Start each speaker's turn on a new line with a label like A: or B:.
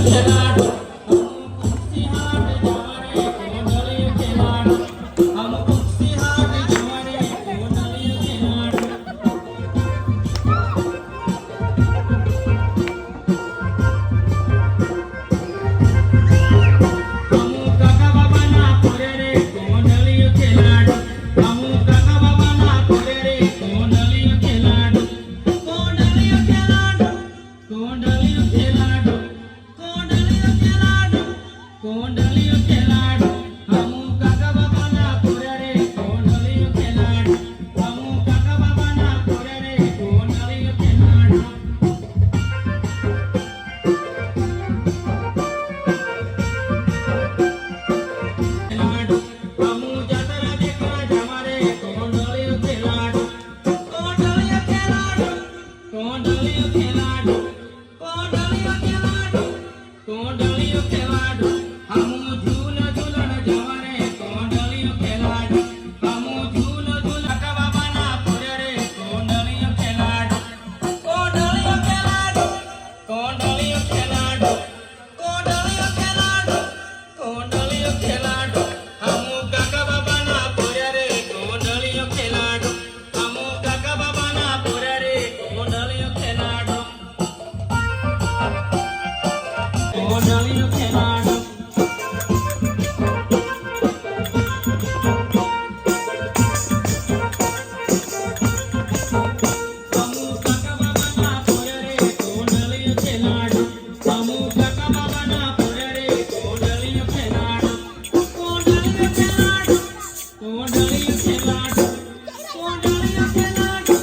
A: ખેલાડો અમુક સિંહાટ જવારે કોંડલિયું ખેલાડો અમુક સિંહાટ જવારે કોંડલિયું ખેલાડો અમુક કાકા બાબાના પોરે રે કોંડલિયું ખેલાડો અમુક કાકા બાબાના પોરે રે કોંડલિયું ખેલાડો કોંડલિયું ખેલાડો કોંડલિયું ખેલાડો કોંડલિયું ખેલાડો કોંડલિયું ખેલાડો અમુક કાકા બાબાના પોરે રે કોંડલિયું ખેલાડો અમુક કાકા બાબાના પોરે રે કોંડલિયું ખેલાડો ખેલાડો અમુ જાતરા દેખવા જવારે કોંડલિયું ખેલાડો કોંડલિયું ખેલાડો કોંડલિયું ખેલાડો કોંડલિયું ખેલાડો કોંડલિયું ખેલાડો અમુ ઝૂલ ઝૂલણ જવારે કોંડલિયું ખેલાડો અમુ ઝૂલ ઝૂલ કાકા બાબાના પોરે રે કોંડલિયું ખેલાડો કોંડલિયું ખેલાડો કોંડલિયું ખેલાડો કોંડલિયું ખેલાડો કોંડલિયું ખેલાડો અમુ કાકા બાબાના પોરે રે કોંડલિયું ખેલાડો અમુ કાકા બાબાના પોરે રે કોંડલિયું ખેલાડો કોંડલિયું